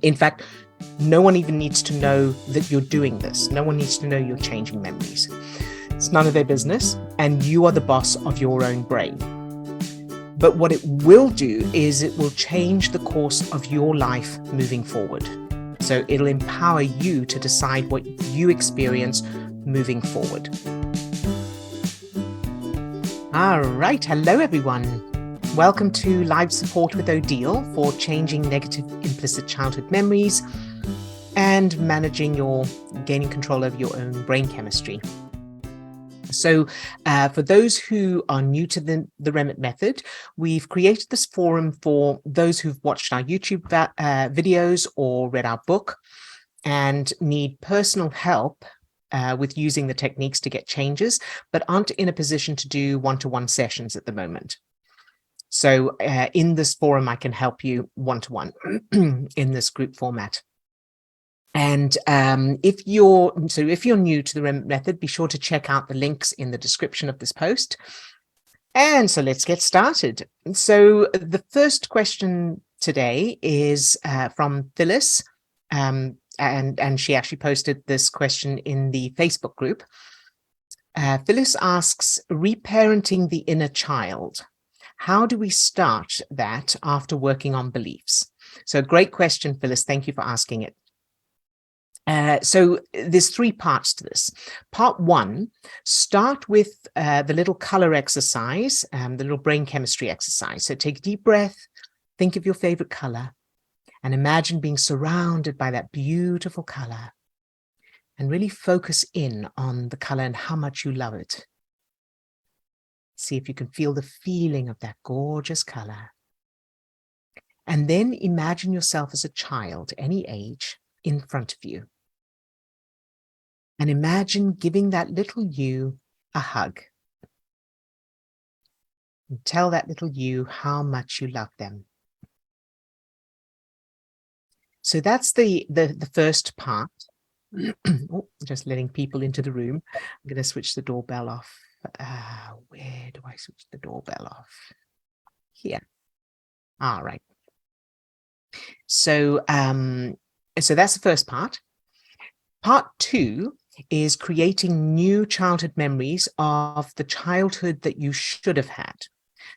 In fact, no one even needs to know that you're doing this. No one needs to know you're changing memories. It's none of their business, and you are the boss of your own brain. But what it will do is it will change the course of your life moving forward. So it'll empower you to decide what you experience moving forward. All right. Hello, everyone. Welcome to Live Support with Odille for changing negative implicit childhood memories and gaining control over your own brain chemistry. So for those who are new to the Remmert Method, we've created this forum for those who've watched our YouTube videos or read our book and need personal help with using the techniques to get changes, but aren't in a position to do one-to-one sessions at the moment. So in this forum, I can help you one-to-one in this group format. And if you're new to the Remmert Method, be sure to check out the links in the description of this post. And so let's get started. So the first question today is from Phyllis, and she actually posted this question in the Facebook group. Phyllis asks, reparenting the inner child. How do we start that after working on beliefs? So great question, Phyllis. Thank you for asking it. So there's three parts to this. Part one, start with the little color exercise, the little brain chemistry exercise. So take a deep breath, think of your favorite color, and imagine being surrounded by that beautiful color. And really focus in on the color and how much you love it. See if you can feel the feeling of that gorgeous color. And then imagine yourself as a child, any age, in front of you. And imagine giving that little you a hug. And tell that little you how much you love them. So that's the first part. Oh, just letting people into the room. I'm going to switch the doorbell off. Where do I switch the doorbell off? Here. All right. So, so that's the first part. Part two is creating new childhood memories of the childhood that you should have had.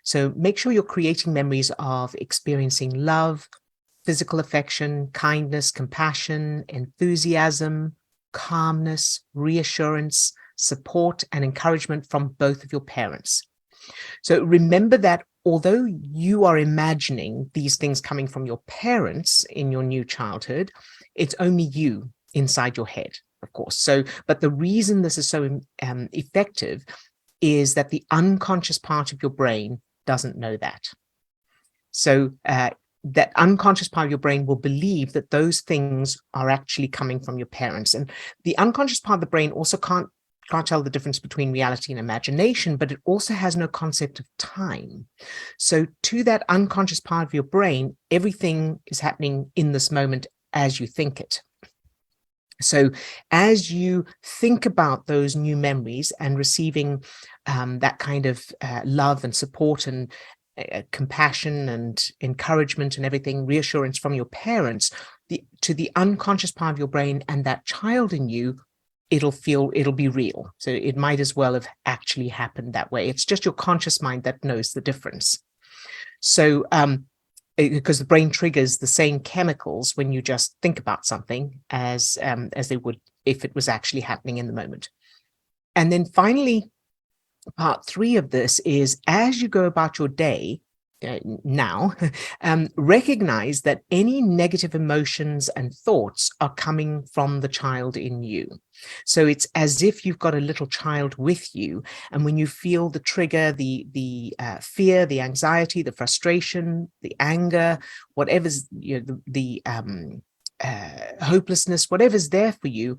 So make sure you're creating memories of experiencing love, physical affection, kindness, compassion, enthusiasm, calmness, reassurance, support, and encouragement from both of your parents. So remember that although you are imagining these things coming from your parents in your new childhood, it's only you inside your head, of course. So, but the reason this is so effective is that the unconscious part of your brain doesn't know that. So that unconscious part of your brain will believe that those things are actually coming from your parents. And the unconscious part of the brain also can't tell the difference between reality and imagination, but it also has no concept of time. So to that unconscious part of your brain, everything is happening in this moment as you think it. So as you think about those new memories and receiving that kind of love and support and compassion and encouragement and everything, reassurance from your parents, to the unconscious part of your brain and that child in you, it'll be real. So it might as well have actually happened that way. It's just your conscious mind that knows the difference. So because the brain triggers the same chemicals when you just think about something as they would if it was actually happening in the moment. And then finally, part three of this is as you go about your day now, recognize that any negative emotions and thoughts are coming from the child in you. So it's as if you've got a little child with you. And when you feel the trigger, the fear, the anxiety, the frustration, the anger, whatever's, the hopelessness, whatever's there for you,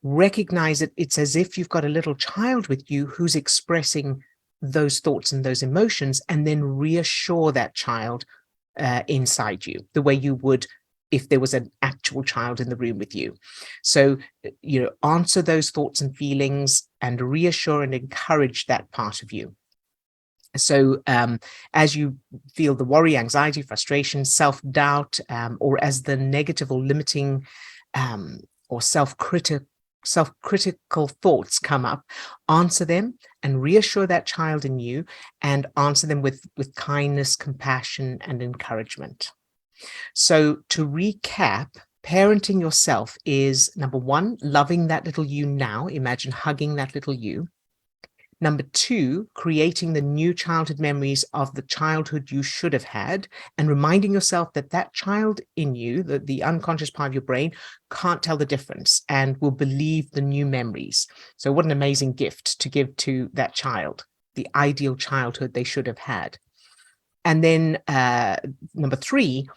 recognize it. It's as if you've got a little child with you who's expressing those thoughts and those emotions, and then reassure that child inside you the way you would if there was an actual child in the room with you. So, answer those thoughts and feelings and reassure and encourage that part of you. So as you feel the worry, anxiety, frustration, self-doubt, or as the negative or limiting or self-critical thoughts come up, answer them and reassure that child in you, and answer them with kindness, compassion, and encouragement. So to recap, parenting yourself is, number one, loving that little you now. Imagine hugging that little you. Number two, creating the new childhood memories of the childhood you should have had, and reminding yourself that that child in you, the unconscious part of your brain, can't tell the difference and will believe the new memories. So what an amazing gift to give to that child, the ideal childhood they should have had. And then number three,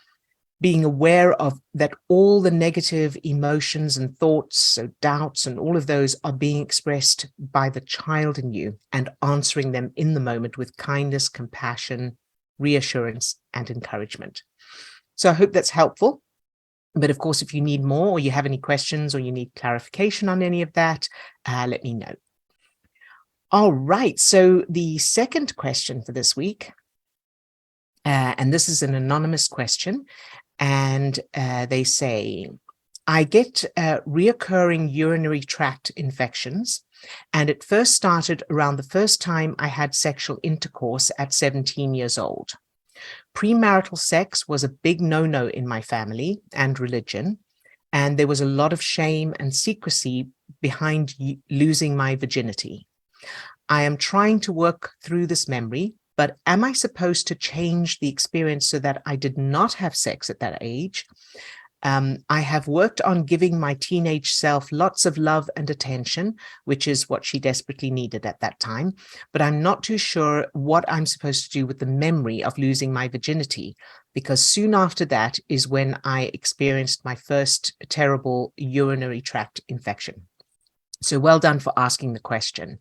being aware of that all the negative emotions and thoughts, so doubts and all of those, are being expressed by the child in you, and answering them in the moment with kindness, compassion, reassurance, and encouragement. So I hope that's helpful. But of course, if you need more, or you have any questions, or you need clarification on any of that, let me know. All right, so the second question for this week, and this is an anonymous question, and they say, I get reoccurring urinary tract infections, and it first started around the first time I had sexual intercourse at 17 years old. Premarital sex was a big no-no in my family and religion, and there was a lot of shame and secrecy behind losing my virginity. I am trying to work through this memory, but am I supposed to change the experience so that I did not have sex at that age? I have worked on giving my teenage self lots of love and attention, which is what she desperately needed at that time, but I'm not too sure what I'm supposed to do with the memory of losing my virginity, because soon after that is when I experienced my first terrible urinary tract infection. So well done for asking the question.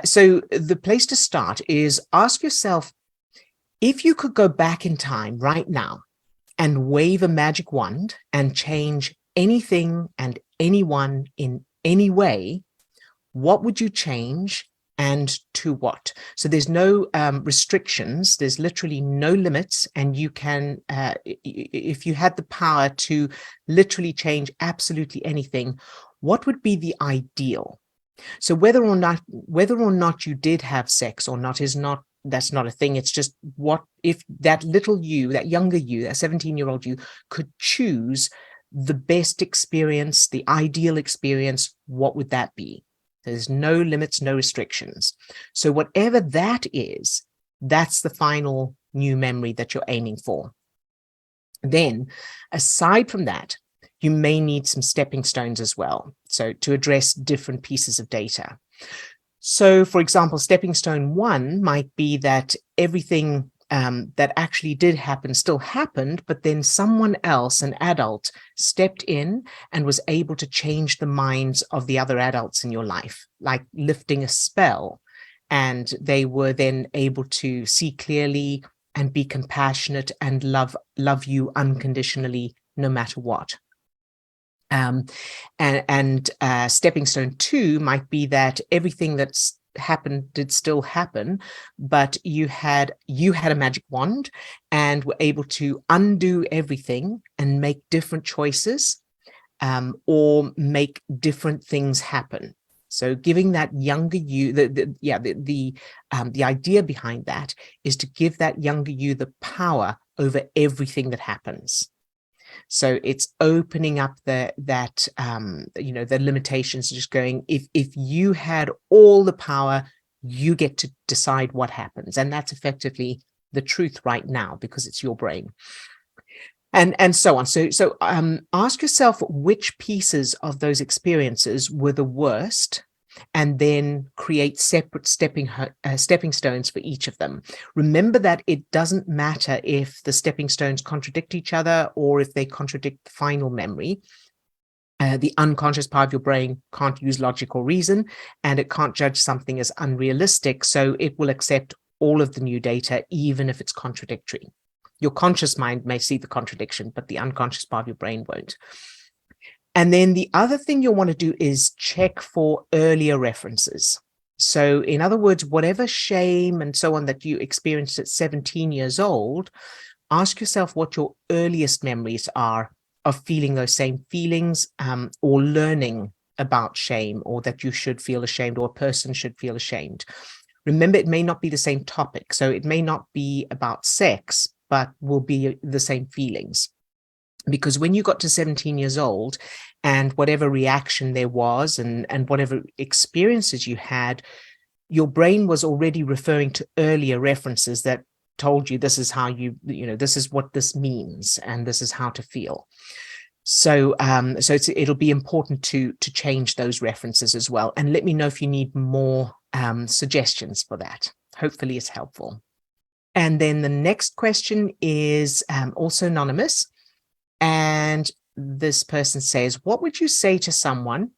So the place to start is ask yourself, if you could go back in time right now and wave a magic wand and change anything and anyone in any way, what would you change and to what? So there's no restrictions, there's literally no limits, and you can, if you had the power to literally change absolutely anything, what would be the ideal? So whether or not you did have sex or not that's not a thing. It's just, what if that little you, that younger you, that 17-year-old you, could choose the best experience, the ideal experience, what would that be? There's no limits, no restrictions. So whatever that is, that's the final new memory that you're aiming for. Then, aside from that, you may need some stepping stones as well, so to address different pieces of data. So, for example, stepping stone one might be that everything that actually did happen still happened, but then someone else, an adult, stepped in and was able to change the minds of the other adults in your life, like lifting a spell, and they were then able to see clearly and be compassionate and love you unconditionally, no matter what. Stepping stone two might be that everything that's happened did still happen, but you had a magic wand and were able to undo everything and make different choices, or make different things happen. So giving that younger you, the idea behind that is to give that younger you the power over everything that happens. So it's opening up the limitations, just going, if you had all the power, you get to decide what happens. And that's effectively the truth right now, because it's your brain. And so on. So ask yourself which pieces of those experiences were the worst, and then create separate stepping stones for each of them. Remember that it doesn't matter if the stepping stones contradict each other or if they contradict the final memory. The unconscious part of your brain can't use logic or reason, and it can't judge something as unrealistic, so it will accept all of the new data, even if it's contradictory. Your conscious mind may see the contradiction, but the unconscious part of your brain won't. And then the other thing you'll want to do is check for earlier references. So in other words, whatever shame and so on that you experienced at 17 years old, ask yourself what your earliest memories are of feeling those same feelings, or learning about shame, or that you should feel ashamed, or a person should feel ashamed. Remember, it may not be the same topic. So it may not be about sex, but will be the same feelings. Because when you got to 17 years old, and whatever reaction there was, and whatever experiences you had, your brain was already referring to earlier references that told you this is how this is what this means, and this is how to feel. So it'll be important to change those references as well. And let me know if you need more suggestions for that. Hopefully it's helpful. And then the next question is also anonymous. And this person says, what would you say to someone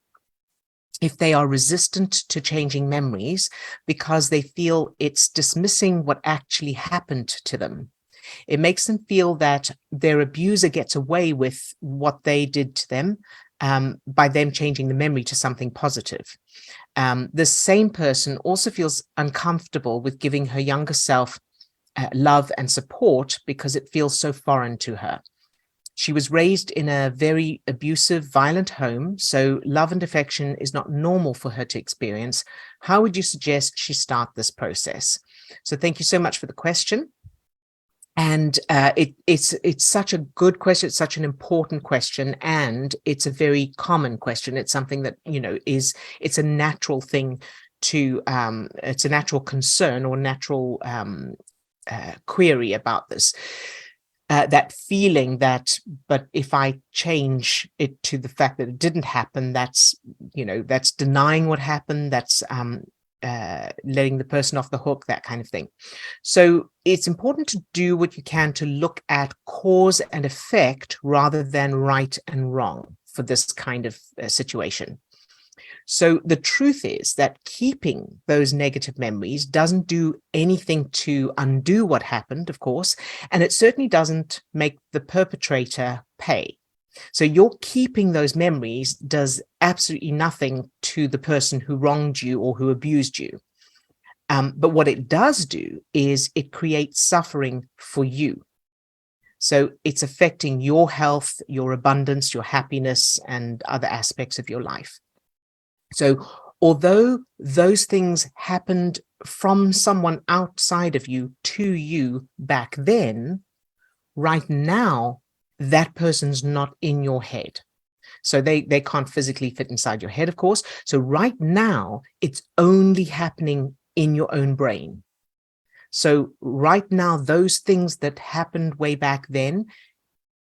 if they are resistant to changing memories because they feel it's dismissing what actually happened to them? It makes them feel that their abuser gets away with what they did to them by them changing the memory to something positive. The same person also feels uncomfortable with giving her younger self love and support because it feels so foreign to her. She was raised in a very abusive, violent home, so love and affection is not normal for her to experience. How would you suggest she start this process? So thank you so much for the question. And it's such a good question. It's such an important question, and it's a very common question. It's something that, it's a natural thing to, it's a natural concern or natural query about this. That feeling that, but if I change it to the fact that it didn't happen, that's denying what happened, that's letting the person off the hook, that kind of thing. So it's important to do what you can to look at cause and effect rather than right and wrong for this kind of situation. So the truth is that keeping those negative memories doesn't do anything to undo what happened, of course, and it certainly doesn't make the perpetrator pay. So your keeping those memories does absolutely nothing to the person who wronged you or who abused you. But what it does do is it creates suffering for you. So it's affecting your health, your abundance, your happiness, and other aspects of your life. So although those things happened from someone outside of you to you back then, right now, that person's not in your head. So they can't physically fit inside your head, of course. So right now, it's only happening in your own brain. So right now, those things that happened way back then,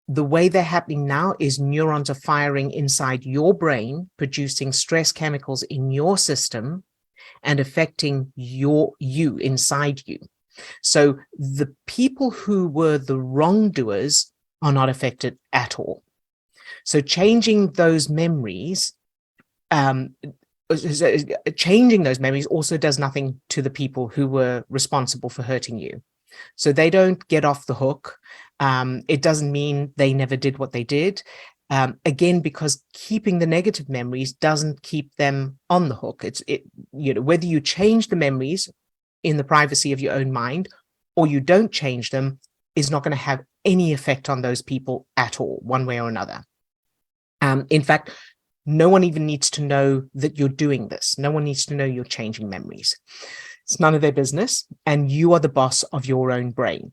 the way they're happening now is neurons are firing inside your brain, producing stress chemicals in your system and affecting you inside you. So the people who were the wrongdoers are not affected at all. So changing those memories, also does nothing to the people who were responsible for hurting you. So they don't get off the hook. It doesn't mean they never did what they did. Again, because keeping the negative memories doesn't keep them on the hook. Whether you change the memories in the privacy of your own mind or you don't change them is not going to have any effect on those people at all, one way or another. In fact, no one even needs to know that you're doing this. No one needs to know you're changing memories. It's none of their business, and you are the boss of your own brain.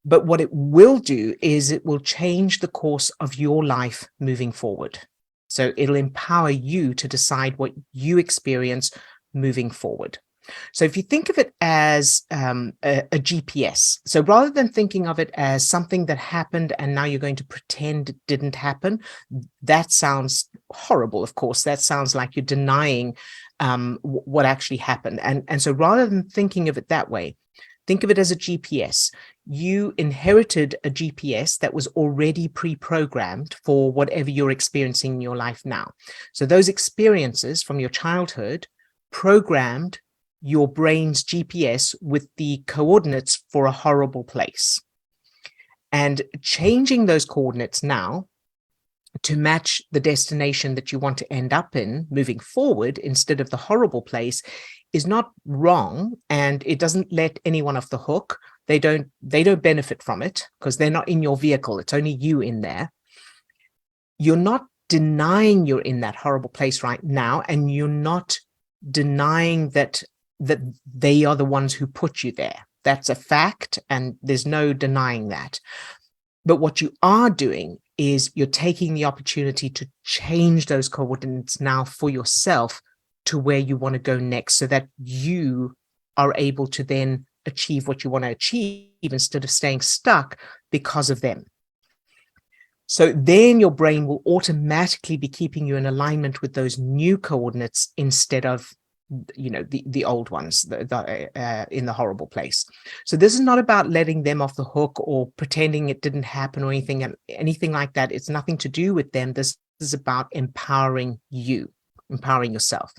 But what it will do is it will change the course of your life moving forward. So it'll empower you to decide what you experience moving forward. So if you think of it as a GPS, so rather than thinking of it as something that happened and now you're going to pretend it didn't happen, that sounds horrible, of course. That sounds like you're denying what actually happened. And so rather than thinking of it that way, think of it as a GPS. You inherited a GPS that was already pre-programmed for whatever you're experiencing in your life now. So those experiences from your childhood programmed your brain's GPS with the coordinates for a horrible place. And changing those coordinates now to match the destination that you want to end up in moving forward instead of the horrible place is not wrong, and it doesn't let anyone off the hook. They don't benefit from it because they're not in your vehicle. It's only you in there. You're not denying you're in that horrible place right now, and you're not denying that they are the ones who put you there. That's a fact, and there's no denying that. But what you are doing is you're taking the opportunity to change those coordinates now for yourself to where you want to go next, so that you are able to then achieve what you want to achieve instead of staying stuck because of them. So then your brain will automatically be keeping you in alignment with those new coordinates instead of, you know, the old ones in the horrible place. So this is not about letting them off the hook or pretending it didn't happen or anything like that. It's nothing to do with them. This is about empowering you, empowering yourself.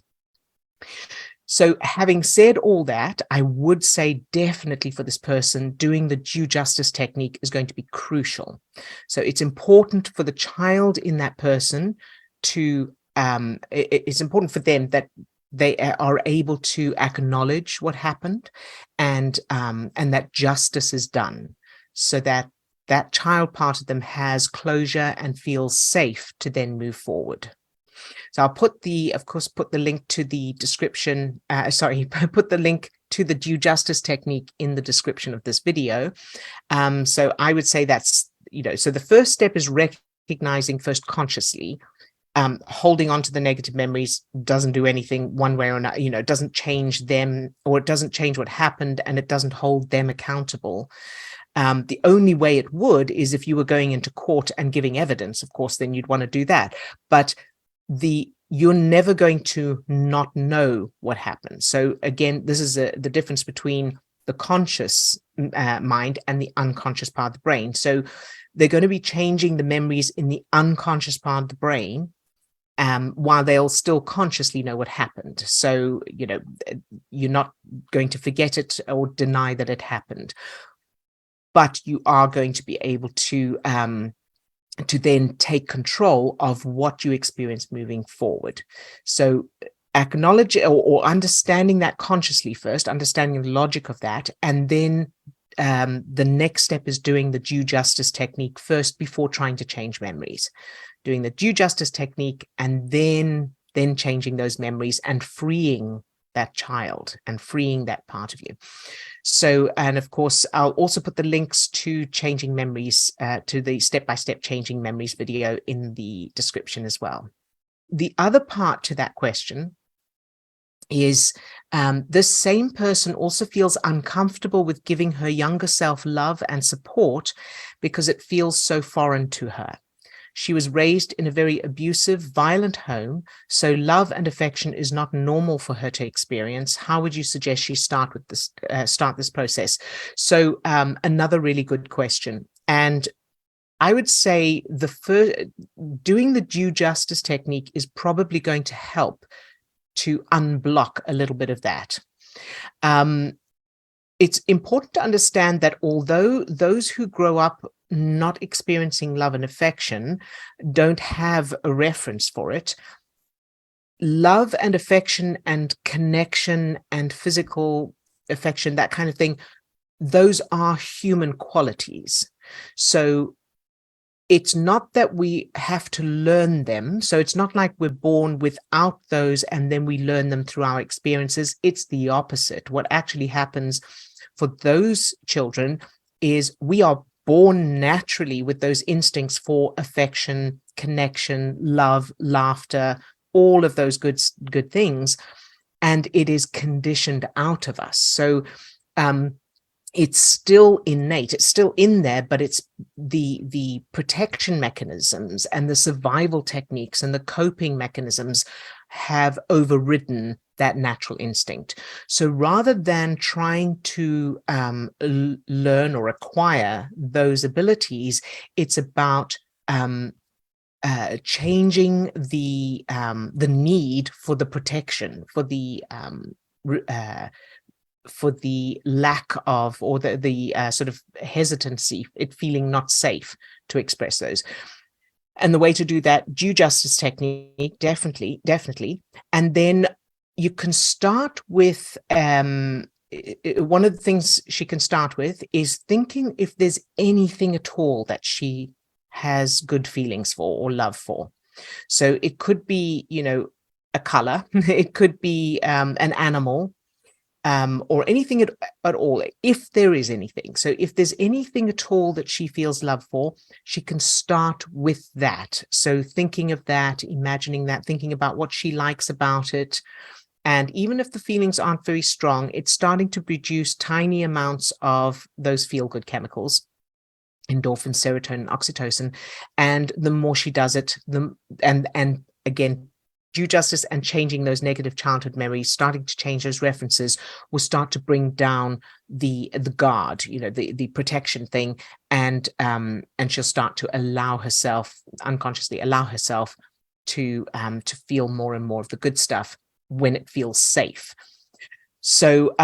So having said all that, I would say definitely for this person, doing the due justice technique is going to be crucial. So it's important for the child in that person to, it's important for them that they are able to acknowledge what happened, and that justice is done, so that that child part of them has closure and feels safe to then move forward. So I'll put the link to the description, put the link to the due justice technique in the description of this video. So I would say that's, you know, so the first step is recognizing first consciously. Holding on to the negative memories doesn't do anything one way or another, you know, it doesn't change them, or it doesn't change what happened, and it doesn't hold them accountable. The only way it would is if you were going into court and giving evidence. Of course, then you'd want to do that. But you're never going to not know what happened. So again, this is the difference between the conscious mind and the unconscious part of the brain. So they're going to be changing the memories in the unconscious part of the brain, while they'll still consciously know what happened. So, you know, you're not going to forget it or deny that it happened, but you are going to be able to then take control of what you experience moving forward. So acknowledge or understanding that consciously first, understanding the logic of that, and then the next step is doing the due justice technique first before trying to change memories. Doing the due justice technique and then changing those memories and freeing that child and freeing that part of you. So, and of course, I'll also put the links to changing memories, to the step-by-step changing memories video in the description as well. The other part to that question is this same person also feels uncomfortable with giving her younger self love and support because it feels so foreign to her. She was raised in a very abusive, violent home, so love and affection is not normal for her to experience. How would you suggest she start this process? So another really good question. And I would say doing the due justice technique is probably going to help to unblock a little bit of that. It's important to understand that although those who grow up not experiencing love and affection don't have a reference for it, love and affection and connection and physical affection, that kind of thing, those are human qualities. So it's not that we have to learn them. So it's not like we're born without those and then we learn them through our experiences. It's the opposite. What actually happens for those children is we are born naturally with those instincts for affection, connection, love, laughter, all of those good things, and it is conditioned out of us. So it's still innate, it's still in there, but it's the protection mechanisms and the survival techniques and the coping mechanisms have overridden that natural instinct. So rather than trying to learn or acquire those abilities, it's about changing the need for the protection, for the lack of, or the sort of hesitancy, it feeling not safe to express those. And the way to do that, due justice technique, definitely. And then you can start with, one of the things she can start with is thinking if there's anything at all that she has good feelings for or love for. So it could be, a color, it could be an animal, or anything at all, if there is anything. So if there's anything at all that she feels love for, she can start with that. So thinking of that, imagining that, thinking about what she likes about it. And even if the feelings aren't very strong, it's starting to produce tiny amounts of those feel-good chemicals, endorphin, serotonin, oxytocin. And the more she does it, and again, due justice and changing those negative childhood memories, starting to change those references, will start to bring down the guard, the protection thing, and she'll start to unconsciously allow herself to feel more and more of the good stuff when it feels safe. So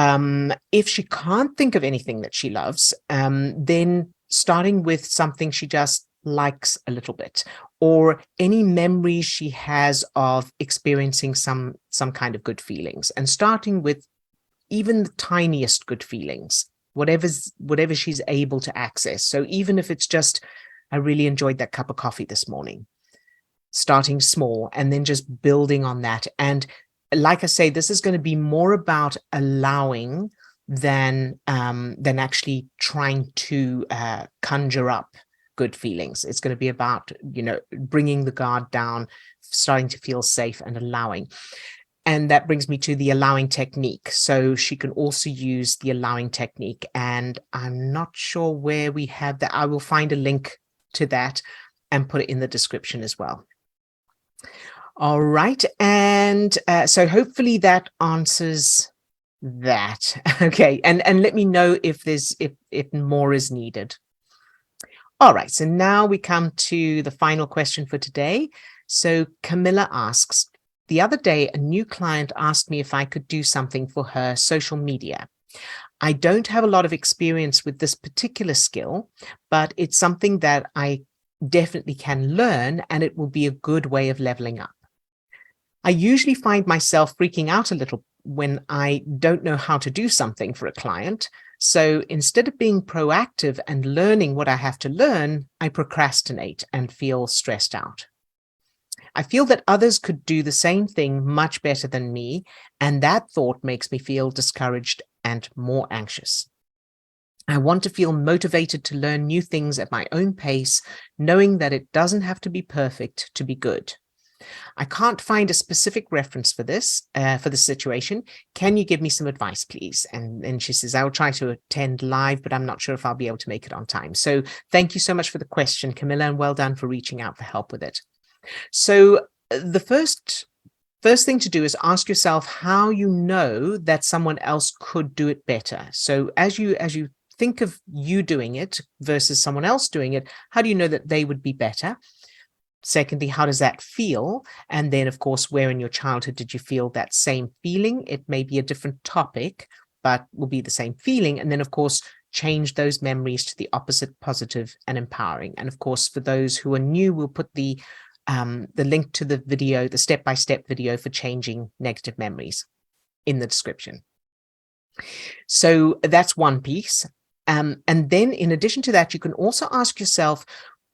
if she can't think of anything that she loves, then starting with something she just likes a little bit, or any memories she has of experiencing some kind of good feelings, and starting with even the tiniest good feelings, whatever she's able to access. So even if it's just, I really enjoyed that cup of coffee this morning, starting small and then just building on that. And like I say, this is going to be more about allowing than actually trying to conjure up good feelings. It's going to be about, bringing the guard down, starting to feel safe and allowing. And that brings me to the allowing technique. So she can also use the allowing technique. And I'm not sure where we have that. I will find a link to that and put it in the description as well. All right. And so hopefully that answers that. Okay. And let me know if more is needed. All right. So now we come to the final question for today. So Camilla asks, the other day, a new client asked me if I could do something for her social media. I don't have a lot of experience with this particular skill, but it's something that I definitely can learn, and it will be a good way of leveling up. I usually find myself freaking out a little when I don't know how to do something for a client. So instead of being proactive and learning what I have to learn, I procrastinate and feel stressed out. I feel that others could do the same thing much better than me, and that thought makes me feel discouraged and more anxious. I want to feel motivated to learn new things at my own pace, knowing that it doesn't have to be perfect to be good. I can't find a specific reference for this situation. Can you give me some advice, please? And then she says, I will try to attend live, but I'm not sure if I'll be able to make it on time. So thank you so much for the question, Camilla, and well done for reaching out for help with it. So the first thing to do is ask yourself how you know that someone else could do it better. So as you think of you doing it versus someone else doing it, how do you know that they would be better? Secondly, how does that feel? And then, of course, where in your childhood did you feel that same feeling? It may be a different topic, but will be the same feeling. And then, of course, change those memories to the opposite, positive and empowering. And of course, for those who are new, we'll put the link to the video, the step-by-step video for changing negative memories in the description. So that's one piece. And then in addition to that, you can also ask yourself,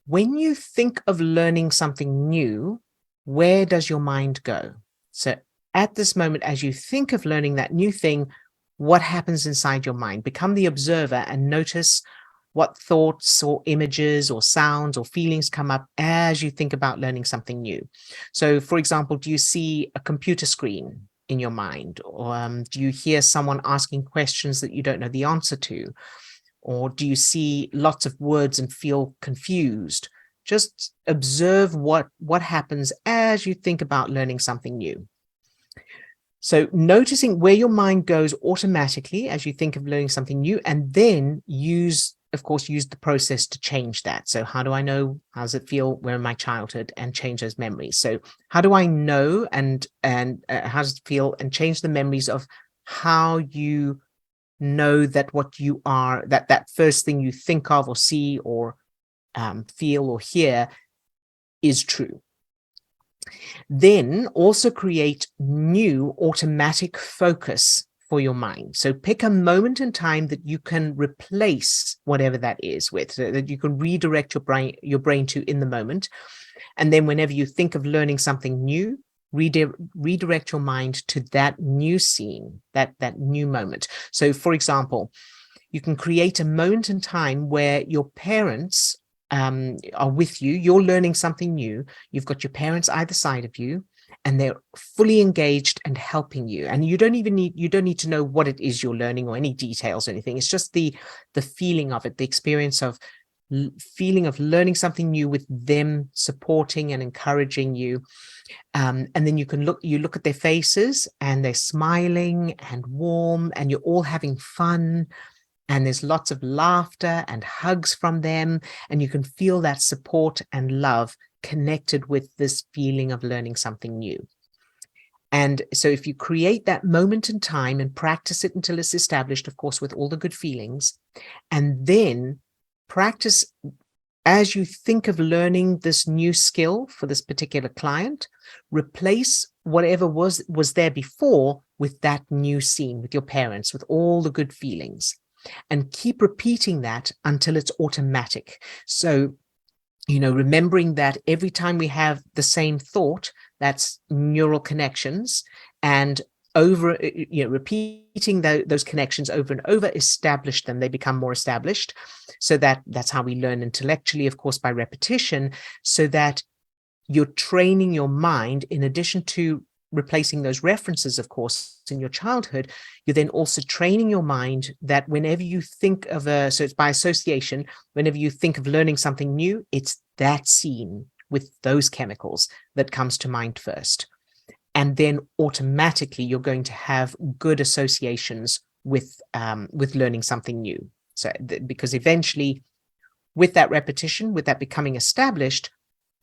when you think of learning something new, where does your mind go? So at this moment, as you think of learning that new thing, what happens inside your mind? Become the observer and notice what thoughts or images or sounds or feelings come up as you think about learning something new. So, for example, do you see a computer screen in your mind? Or do you hear someone asking questions that you don't know the answer to? Or do you see lots of words and feel confused? Just observe what happens as you think about learning something new. So noticing where your mind goes automatically as you think of learning something new, and then use the process to change that. So how do I know? How does it feel? Where in my childhood? And change those memories. So how do I know and how does it feel? And change the memories of how you know that what you are, that first thing you think of or see or feel or hear is true. Then also create new automatic focus for your mind. So pick a moment in time that you can replace whatever that is with, so that you can redirect your brain to in the moment. And then whenever you think of learning something new, redirect your mind to that new scene, that new moment. So for example, you can create a moment in time where your parents are with you, you're learning something new, you've got your parents either side of you, and they're fully engaged and helping you. And you don't need to know what it is you're learning or any details or anything. It's just the feeling of it, the experience of feeling of learning something new with them supporting and encouraging you. And then you look at their faces and they're smiling and warm and you're all having fun. And there's lots of laughter and hugs from them. And you can feel that support and love connected with this feeling of learning something new. And so if you create that moment in time and practice it until it's established, of course, with all the good feelings, and then practice as you think of learning this new skill for this particular client, replace whatever was there before with that new scene with your parents, with all the good feelings. And keep repeating that until it's automatic. So, remembering that every time we have the same thought, that's neural connections, and repeating those connections over and over, establish them. They become more established. So that's how we learn intellectually, of course, by repetition, so that you're training your mind in addition to replacing those references, of course, in your childhood. You're then also training your mind that whenever you think of so it's by association, whenever you think of learning something new, it's that scene with those chemicals that comes to mind first. And then automatically you're going to have good associations with learning something new. So because eventually with that repetition, with that becoming established,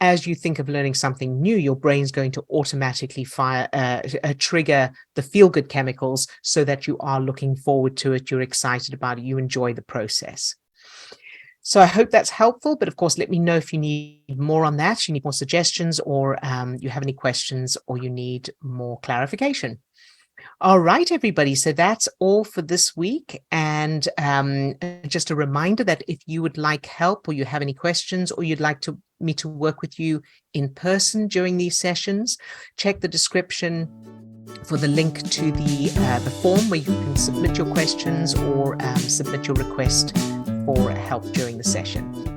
as you think of learning something new, your brain's going to automatically trigger the feel-good chemicals so that you are looking forward to it, you're excited about it, you enjoy the process. So I hope that's helpful, but of course, let me know if you need more on that, you need more suggestions, or you have any questions, or you need more clarification. All right, everybody. So that's all for this week. And just a reminder that if you would like help, or you have any questions, or you'd like me to work with you in person during these sessions, check the description for the link to the form where you can submit your questions or submit your request for help during the session.